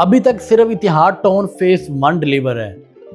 अभी तक सिर्फ इतिहाद टाउन फेज 1 डिलीवर है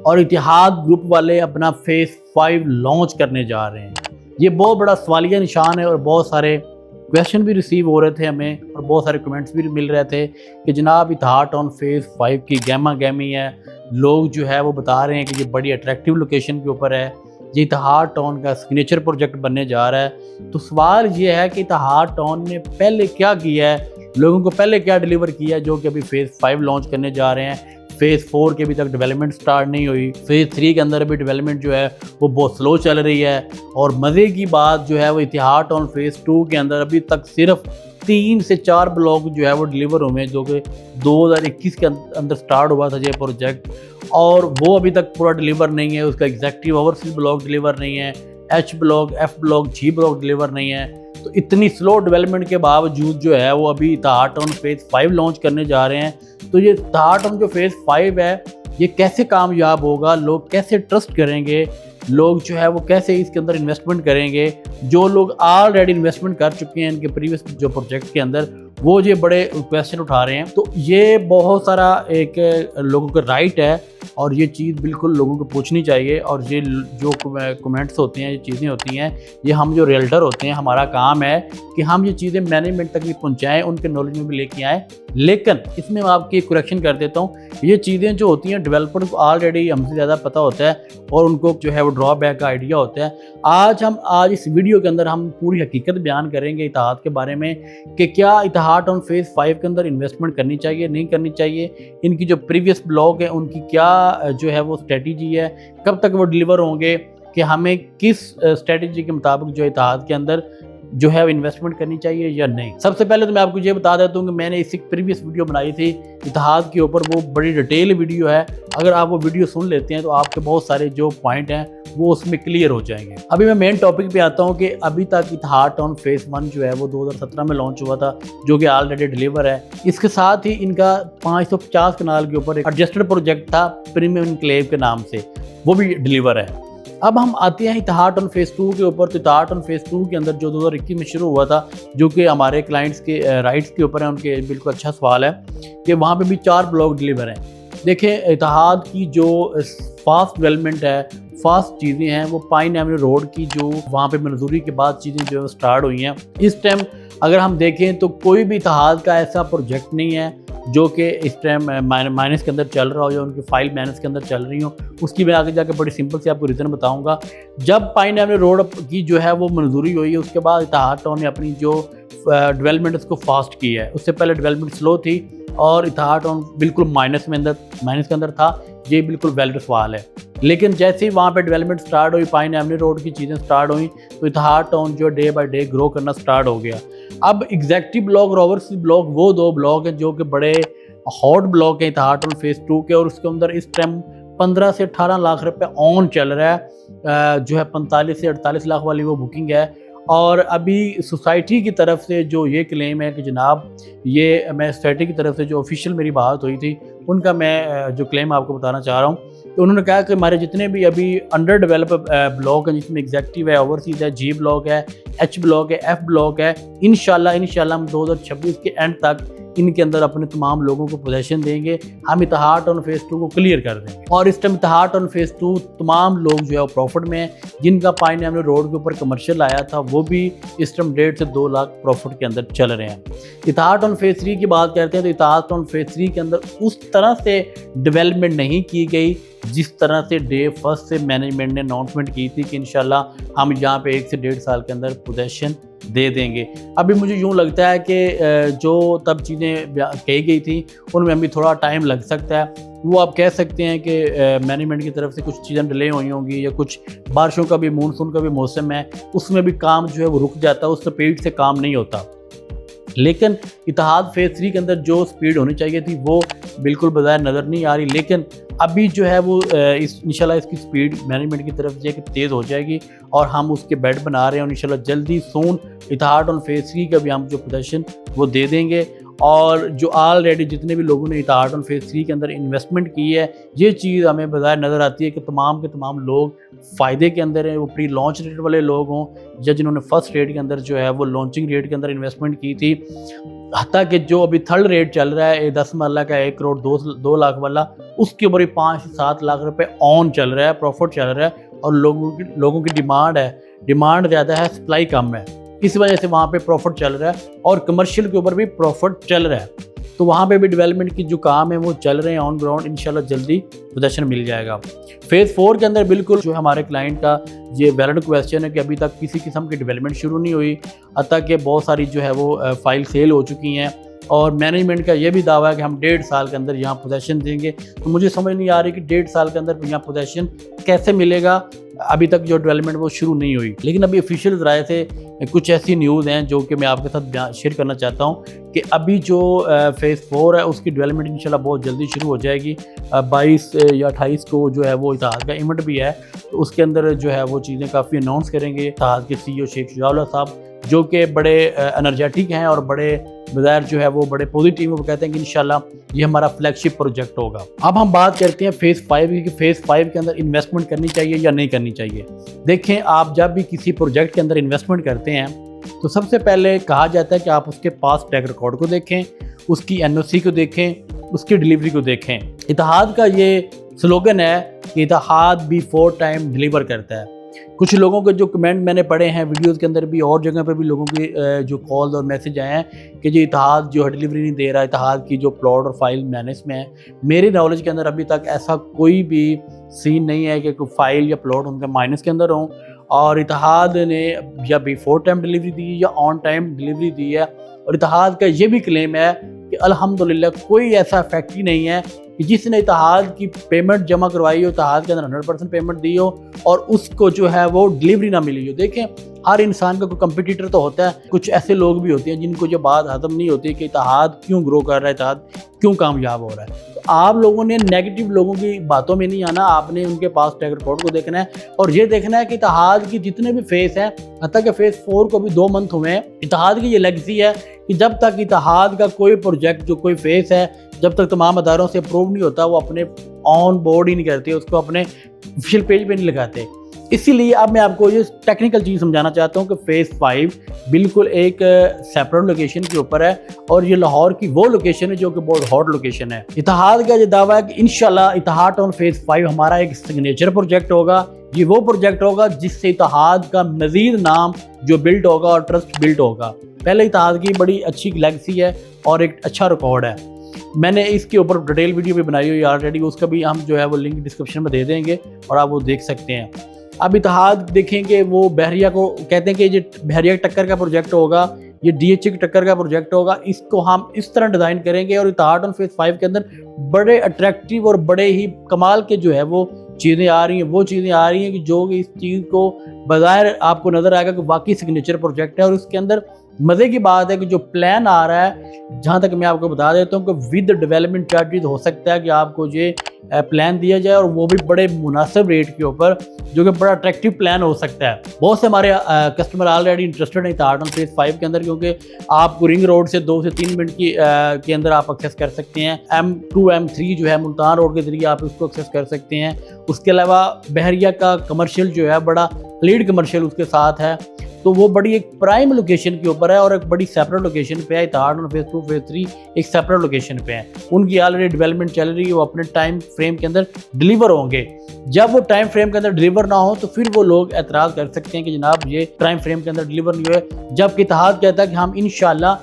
और इतिहाद ग्रुप वाले अपना फेज 5 लॉन्च करने जा रहे हैं। ये बहुत बड़ा सवालिया निशान है और बहुत सारे क्वेश्चन भी रिसीव हो रहे थे हमें और बहुत सारे कमेंट्स भी मिल रहे थे कि जनाब इतिहाद टाउन फेज 5 की गहमा गहमी है। लोग जो है वो बता रहे हैं कि ये बड़ी अट्रैक्टिव लोकेशन के ऊपर है, ये इतिहाद टाउन का सिग्नेचर प्रोजेक्ट बनने जा रहा है। तो सवाल ये है कि इतिहाद टाउन ने पहले क्या किया है, लोगों को पहले क्या डिलीवर किया है, जो कि अभी फेज़ 5 लॉन्च करने जा रहे हैं। फेज़ 4 के अभी तक डेवलपमेंट स्टार्ट नहीं हुई। फेज़ 3 के अंदर अभी डेवलपमेंट जो है वो बहुत स्लो चल रही है। और मज़े की बात जो है वो इतिहाद टाउन फेज़ 2 के अंदर अभी तक सिर्फ 3 से 4 ब्लॉक जो है वो डिलीवर हुए हैं, जो कि 2021 के अंदर स्टार्ट हुआ था ये प्रोजेक्ट, और वो अभी तक पूरा डिलीवर नहीं है। उसका एग्जैक्टिव ओवरसीज ब्लॉक डिलीवर नहीं है, एच ब्लॉक, एफ ब्लॉक, जी ब्लॉक डिलीवर नहीं है। तो इतनी स्लो डेवलपमेंट के बावजूद जो है वो अभी इतिहाद टाउन फेज़ 5 लॉन्च करने जा रहे हैं। तो ये इतिहाद टाउन जो फेज़ 5 है ये कैसे कामयाब होगा, लोग कैसे ट्रस्ट करेंगे, लोग जो है वो कैसे इसके अंदर इन्वेस्टमेंट करेंगे। जो लोग ऑलरेडी इन्वेस्टमेंट कर चुके हैं इनके प्रीवियस जो प्रोजेक्ट के अंदर, वो ये बड़े क्वेश्चन उठा रहे हैं। तो ये बहुत सारा एक लोगों का राइट है और ये चीज़ बिल्कुल लोगों को पूछनी चाहिए। और ये जो कमेंट्स होते हैं, ये चीज़ें होती हैं, ये हम जो रियल्टर होते हैं, हमारा काम है कि हम ये चीज़ें मैनेजमेंट तक भी पहुँचाएँ, उनके नॉलेज में भी लेके आएँ। लेकिन इसमें मैं आपकी एक करेक्शन कर देता हूँ, ये चीज़ें जो होती हैं डेवलपर को ऑलरेडी हमसे ज़्यादा पता होता है और उनको जो है वो ड्रॉबैक का आइडिया होता है। आज इस वीडियो के अंदर हम पूरी हकीकत बयान करेंगे इतिहाद के बारे में कि क्या इतिहाद टाउन फेज़ 5 के अंदर इन्वेस्टमेंट करनी चाहिए, नहीं करनी चाहिए, इनकी जो प्रीवियस ब्लॉग है उनकी क्या जो है वो स्ट्रेटजी है, कब तक वो डिलीवर होंगे, कि हमें किस स्ट्रेटजी के मुताबिक जो इतिहाद के अंदर जो है इन्वेस्टमेंट करनी चाहिए या नहीं। सबसे पहले तो मैं आपको ये बता देता हूँ कि मैंने इसी प्रीवियस वीडियो बनाई थी इतिहाद के ऊपर, वो बड़ी डिटेल वीडियो है। अगर आप वो वीडियो सुन लेते हैं तो आपके बहुत सारे जो पॉइंट हैं वो उसमें क्लियर हो जाएंगे। अभी मैं मेन टॉपिक पे आता हूँ कि अभी तक इतिहाद टाउन फेज़ 1 जो है वो 2017 में लॉन्च हुआ था, जो कि ऑलरेडी डिलीवर है। इसके साथ ही इनका 550 कनाल के ऊपर एक एडजस्टेड प्रोजेक्ट था प्रीमियम एन्क्लेव के नाम से, वो भी डिलीवर है। अब हम आते हैं इतिहाद टाउन फेज़ 2 के ऊपर। तो इतिहाद टाउन फेज़ 2 के अंदर जो 2021 में शुरू हुआ था, जो कि हमारे क्लाइंट्स के राइट्स के ऊपर है, उनके बिल्कुल अच्छा सवाल है कि वहाँ पे भी 4 ब्लॉक डिलीवर हैं। देखिए इतिहाद की जो फास्ट डेवलपमेंट है, फास्ट चीज़ें हैं, वो पाइन एवेन्यू रोड की जो वहाँ पे मंजूरी के बाद चीज़ें जो है स्टार्ट हुई हैं। इस टाइम अगर हम देखें तो कोई भी इतिहाद का ऐसा प्रोजेक्ट नहीं है जो कि इस टाइम माइनस के अंदर चल रहा हो या उनकी फाइल माइनस के अंदर चल रही हो। उसकी मैं आगे जाकर बड़ी सिंपल से आपको रीज़न बताऊंगा। जब पाइन एवेन्यू रोड की जो है वो मंजूरी हुई है, उसके बाद इतिहाद टाउन ने अपनी जो डेवलपमेंट उसको फास्ट की है। उससे पहले डेवलपमेंट स्लो थी और इतिहाद टाउन बिल्कुल माइनस के अंदर था। ये बिल्कुल वैलिड सवाल है। लेकिन जैसे ही वहाँ पे डेवलपमेंट स्टार्ट हुई, पाइन एवेन्यू रोड की चीज़ें स्टार्ट हुई, तो इतिहाद टाउन जो डे बाय डे ग्रो करना स्टार्ट हो गया। अब एग्जैक्टिव ब्लॉक और ओवरसीज ब्लॉक वो 2 ब्लॉक हैं जो कि बड़े हॉट ब्लॉक हैं इतिहाद टाउन फेज़ 2 के, और उसके अंदर इस टाइम 15 से 18 लाख रुपए ऑन चल रहा है। जो है 45 से 48 लाख वाली वो बुकिंग है। और अभी सोसाइटी की तरफ से जो ये क्लेम है कि जनाब, ये मैं सोसाइटी की तरफ से जो ऑफिशियल मेरी बात हुई थी उनका मैं जो क्लेम आपको बताना चाह रहा हूँ, तो उन्होंने कहा कि हमारे जितने भी अभी अंडर डेवलप ब्लॉक हैं, जिसमें एग्जैक्टिव है, ओवरसीज है, जी ब्लॉक है, एच ब्लॉक है, एफ ब्लॉक है, इंशाल्लाह हम 2026 के एंड तक इनके अंदर अपने तमाम लोगों को पोजीशन देंगे। हम इतिहाद टाउन फेज़ 2 को क्लियर कर देंगे। और इस टाइम इतिहाद टाउन फेज़ 2 तमाम लोग जो है वो प्रॉफिट में हैं। जिनका पाइन एवेन्यू रोड के ऊपर कमर्शियल आया था वो भी इस टाइम 1.5 से 2 लाख प्रॉफिट के अंदर चल रहे हैं। इतिहाद टाउन फेज़ 3 की बात करते हैं तो इतिहाद टाउन फेज़ 3 के अंदर उस तरह से डेवलपमेंट नहीं की गई जिस तरह से डे फर्स्ट से मैनेजमेंट ने अनाउंसमेंट की थी कि इंशाल्लाह हम यहाँ पे 1 से 1.5 साल के अंदर पोजीशन दे देंगे। अभी मुझे यूँ लगता है कि जो तब चीज़ें कही गई थी उनमें अभी थोड़ा टाइम लग सकता है। वो आप कह सकते हैं कि मैनेजमेंट की तरफ से कुछ चीज़ें डिले हुई होंगी, या कुछ बारिशों का भी, मानसून का भी मौसम है, उसमें भी काम जो है वो रुक जाता है, उस स्पीड से काम नहीं होता। लेकिन इतिहाद फेज़ 3 के अंदर जो स्पीड होनी चाहिए थी वो बिल्कुल बज़ाहिर नज़र नहीं आ रही। लेकिन अभी जो है वो इंशाल्लाह इसकी स्पीड मैनेजमेंट की तरफ से तेज़ हो जाएगी और हम उसके बेड बना रहे हैं। और इंशाल्लाह जल्दी सून इतिहाद टाउन फेज़ 3 का भी हम जो पोजीशन वो दे देंगे। और जो ऑलरेडी जितने भी लोगों ने इत्तेहाड ऑन फेज़ 3 के अंदर इन्वेस्टमेंट की है, ये चीज़ हमें बज़ाहिर नज़र आती है कि तमाम के तमाम लोग फ़ायदे के अंदर हैं। वो प्री लॉन्च रेट वाले लोग हों या जिन्होंने फर्स्ट रेट के अंदर जो है वो लॉन्चिंग रेट के अंदर इन्वेस्टमेंट की थी, हत्ता कि जो अभी थर्ड रेट चल रहा है 10 मरला का 1 करोड़ 2 लाख वाला, उसके ऊपर ही 5 से 7 लाख रुपए ऑन चल रहा है, प्रॉफिट चल रहा है। और लोगों की डिमांड ज़्यादा है, सप्लाई कम है, इस वजह से वहाँ पे प्रॉफिट चल रहा है और कमर्शियल के ऊपर भी प्रॉफिट चल रहा है। तो वहाँ पे भी डेवलपमेंट की जो काम है वो चल रहे हैं ऑन ग्राउंड, इंशाल्लाह जल्दी पोजेशन मिल जाएगा। फेज़ 4 के अंदर बिल्कुल जो हमारे क्लाइंट का ये वैलिड क्वेश्चन है कि अभी तक किसी किस्म की डेवलपमेंट शुरू नहीं हुई, हत्ता कि बहुत सारी जो है वो फाइल सेल हो चुकी हैं और मैनेजमेंट का ये भी दावा है कि हम 1.5 साल के अंदर यहाँ पोजेशन देंगे। तो मुझे समझ नहीं आ रही कि 1.5 साल के अंदर यहाँ पोजेशन कैसे मिलेगा। अभी तक जो डेवलपमेंट वो शुरू नहीं हुई, लेकिन अभी ऑफिशियल राय से कुछ ऐसी न्यूज़ हैं जो कि मैं आपके साथ शेयर करना चाहता हूँ कि अभी जो फेज़ 4 है उसकी डेवलपमेंट इंशाल्लाह बहुत जल्दी शुरू हो जाएगी। 22 या 28 को जो है वो इत्तेहाद का इवेंट भी है, तो उसके अंदर जो है वो चीज़ें काफ़ी अनाउंस करेंगे इत्तेहाद के CEO शेख शुजाउल्लाह साहब, जो कि बड़े एनर्जेटिक हैं और बड़े बज़ाहिर जो है वो बड़े पॉजिटिव वो कहते हैं कि इंशाल्लाह ये हमारा फ्लैगशिप प्रोजेक्ट होगा। अब हम बात करते हैं फेज़ 5 की कि फेज़ 5 के अंदर इन्वेस्टमेंट करनी चाहिए या नहीं करनी चाहिए। देखें, आप जब भी किसी प्रोजेक्ट के अंदर इन्वेस्टमेंट करते हैं तो सबसे पहले कहा जाता है कि आप उसके पास ट्रैक रिकॉर्ड को देखें, उसकी NOC को देखें, उसकी डिलीवरी को देखें। इत्तेहाद का ये स्लोगन है कि इत्तेहाद बिफोर टाइम डिलीवर करता है। कुछ लोगों के जो कमेंट मैंने पढ़े हैं वीडियोस के अंदर भी और जगह पर भी लोगों के जो कॉल और मैसेज आए हैं कि जो इत्तेहाद जो है डिलीवरी नहीं दे रहा, इत्तेहाद की जो प्लॉट और फाइल मैनेज में है। मेरी नॉलेज के अंदर अभी तक ऐसा कोई भी सीन नहीं है कि कोई फाइल या प्लॉट उनके माइनस के अंदर हों और इत्तेहाद ने या बिफोर टाइम डिलीवरी दी या ऑन टाइम डिलीवरी दी है। और इत्तेहाद का ये भी क्लेम है कि अल्हम्दुलिल्लाह कोई ऐसा फैक्ट्री नहीं है कि जिसने इत्तेहाद की पेमेंट जमा करवाई हो, इत्तेहाद के अंदर 100% पेमेंट दी हो और उसको जो है वो डिलीवरी ना मिली हो। देखें, हर इंसान का कोई कंपटीटर तो होता है, कुछ ऐसे लोग भी होते हैं जिनको ये बात हजम नहीं होती कि इत्तेहाद क्यों ग्रो कर रहा है, इत्तेहाद क्यों कामयाब हो रहा है। तो आप लोगों ने नेगेटिव लोगों की बातों में नहीं आना, आपने उनके पास ट्रैक रिकॉर्ड को देखना है और ये देखना है कि इत्तेहाद की जितने भी फेस हैं, हत्ता कि फेज़ 4 को भी 2 मंथ हुए हैं। इत्तेहाद की ये लेगेसी है कि जब तक इत्तेहाद का कोई प्रोजेक्ट जो कोई फेस है, जब तक तमाम अदारों से अप्रूव नहीं होता, वो अपने ऑन बोर्ड ही नहीं करते, उसको अपने ऑफिशियल पेज पे नहीं लगाते। इसीलिए अब मैं आपको ये टेक्निकल चीज़ समझाना चाहता हूँ कि फेज़ 5 बिल्कुल एक सेपरेट लोकेशन के ऊपर है और ये लाहौर की वो लोकेशन है जो कि बहुत हॉट लोकेशन है। इत्तेहाद का ये दावा है कि इंशाल्लाह इत्तेहाद ऑन फेज़ 5 हमारा एक सिग्नेचर प्रोजेक्ट होगा। ये वो प्रोजेक्ट होगा जिससे इत्तेहाद का मज़ीद नाम जो बिल्ड होगा और ट्रस्ट बिल्ड होगा। पहले इत्तेहाद की बड़ी अच्छी लेगेसी है और एक अच्छा रिकॉर्ड है। मैंने इसके ऊपर डिटेल वीडियो भी बनाई हुई ऑलरेडी, उसका भी हम जो है वो लिंक डिस्क्रिप्शन में दे देंगे और आप वो देख सकते हैं। अब इत्तेहाद देखेंगे वो बहरिया को कहते हैं कि ये बहरिया टक्कर का प्रोजेक्ट होगा, ये DHA की टक्कर का प्रोजेक्ट होगा, इसको हम इस तरह डिज़ाइन करेंगे और इत्तेहाद ऑन फेज़ 5 के अंदर बड़े अट्रैक्टिव और बड़े ही कमाल के जो है वो चीज़ें आ रही हैं, वो चीज़ें आ रही हैं कि जो इस चीज़ को बज़ाहिर आपको नज़र आएगा कि वाकई सिग्नेचर प्रोजेक्ट है। और इसके अंदर मज़े की बात है कि जो प्लान आ रहा है, जहाँ तक मैं आपको बता देता हूँ कि विद डेवलपमेंट चार्जेस हो सकता है कि आपको ये प्लान दिया जाए और वो भी बड़े मुनासिब रेट के ऊपर, जो कि बड़ा अट्रैक्टिव प्लान हो सकता है। बहुत से हमारे कस्टमर ऑलरेडी इंटरेस्टेड हैं इत्तेहाद ऑन फेज़ 5 के अंदर, क्योंकि आपको रिंग रोड से 2 से 3 मिनट के अंदर आप एक्सेस कर सकते हैं। M2 M3 जो है मुल्तान रोड के ज़रिए आप इसको एक्सेस कर सकते हैं। उसके अलावा बहरिया का कमर्शियल जो है बड़ा लीड कमर्शियल उसके साथ है, तो वो बड़ी एक प्राइम लोकेशन के ऊपर है और एक बड़ी सेपरेट लोकेशन पे है। इत्तेहाद ऑन फेज़ 2 फेज़ 3 एक सेपरेट लोकेशन पे है। उनकी ऑलरेडी डेवलपमेंट चल रही है, वो अपने टाइम फ्रेम के अंदर डिलीवर होंगे। जब वो टाइम फ्रेम के अंदर डिलीवर ना हो तो फिर वो लोग एतराज़ कर सकते हैं कि जनाब ये टाइम फ्रेम के अंदर डिलीवर नहीं हुए, जबकि इत्तेहाद कहता है कि हम इंशाल्लाह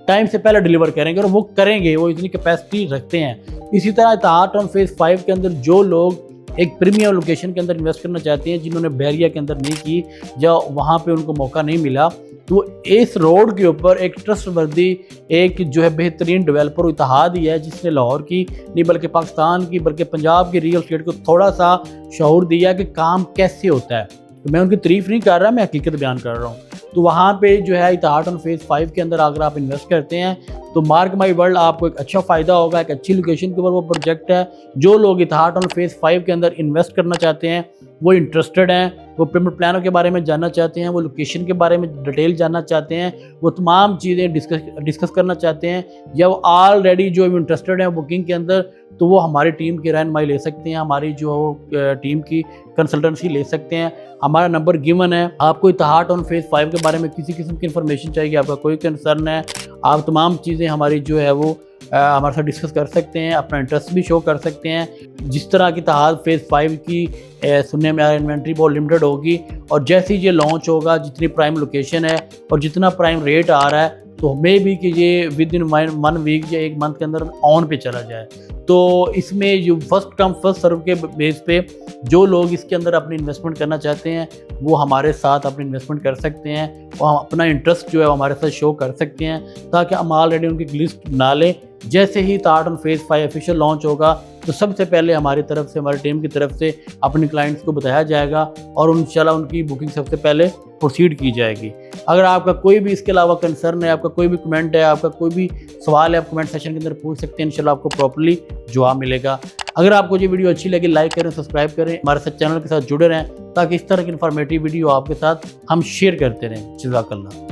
टाइम से पहले डिलीवर करेंगे और वो करेंगे, वो इतनी कैपेसिटी रखते हैं। इसी तरह इत्तेहाद ऑन फेज़ 5 के अंदर जो लोग एक प्रीमियम लोकेशन के अंदर इन्वेस्ट करना चाहते हैं, जिन्होंने बहरिया के अंदर नहीं की या वहाँ पे उनको मौका नहीं मिला, तो इस रोड के ऊपर एक ट्रस्टवर्दी एक जो है बेहतरीन डेवलपर इत्तेहाद ही है, जिसने लाहौर की नहीं बल्कि पाकिस्तान की बल्कि पंजाब की रियल एस्टेट को थोड़ा सा शऊर दिया कि काम कैसे होता है। तो मैं उनकी तारीफ़ नहीं कर रहा, मैं हकीकत बयान कर रहा हूँ। तो वहाँ पे जो है इत्तेहाद ऑन फेज़ 5 के अंदर अगर आप इन्वेस्ट करते हैं तो मार्क माई वर्ल्ड आपको एक अच्छा फ़ायदा होगा। एक अच्छी लोकेशन के ऊपर वो प्रोजेक्ट है। जो लोग इत्तेहाद ऑन फेज़ 5 के अंदर इन्वेस्ट करना चाहते हैं, वो इंटरेस्टेड हैं, वो पेमेंट प्लानों के बारे में जानना चाहते हैं, वो लोकेशन के बारे में डिटेल जानना चाहते हैं, वो तमाम चीज़ें डिस्कस करना चाहते हैं, या वो ऑलरेडी जो इंटरेस्टेड हैं बुकिंग के अंदर, तो वो हमारी टीम की रहनुमाई ले सकते हैं, हमारी जो टीम की कंसल्टेंसी ले सकते हैं। हमारा नंबर गिवन है। आपको इतिहाद ऑन फेज़ 5 के बारे में किसी किस्म की इन्फॉर्मेशन चाहिए, आपका कोई कंसर्न है, आप तमाम चीज़ें हमारी जो है वो हमारे साथ डिस्कस कर सकते हैं, अपना इंटरेस्ट भी शो कर सकते हैं। जिस तरह की इतिहाद फेज़ 5 की सुनने में आया इन्वेंट्री बहुत लिमिटेड होगी, और जैसे ही ये लॉन्च होगा, जितनी प्राइम लोकेशन है और जितना प्राइम रेट आ रहा है, तो मे भी कि ये विद इन 1 वीक या 1 मंथ के अंदर ऑन पे चला जाए। तो इसमें जो फर्स्ट कम फर्स्ट सर्व के बेस पे जो लोग इसके अंदर अपनी इन्वेस्टमेंट करना चाहते हैं, वो हमारे साथ अपनी इन्वेस्टमेंट कर सकते हैं और हम अपना इंटरेस्ट जो है हमारे साथ शो कर सकते हैं, ताकि हम ऑलरेडी उनकी लिस्ट बना लें। जैसे ही इतिहाद ऑन फेज़ 5 ऑफिशियल लॉन्च होगा, तो सबसे पहले हमारी तरफ से, हमारी टीम की तरफ से अपने क्लाइंट्स को बताया जाएगा और इंशाल्लाह उनकी बुकिंग सबसे पहले प्रोसीड की जाएगी। अगर आपका कोई भी इसके अलावा कंसर्न है, आपका कोई भी कमेंट है, आपका कोई भी सवाल है, आप कमेंट सेक्शन के अंदर पूछ सकते हैं, इंशाल्लाह आपको प्रॉपर्ली जवाब मिलेगा। अगर आपको ये वीडियो अच्छी लगी, लाइक करें, सब्सक्राइब करें, हमारे साथ चैनल के साथ जुड़े रहें, ताकि इस तरह की इन्फॉर्मेटिव वीडियो आपके साथ हम शेयर करते रहें। जज़ाकल्लाह।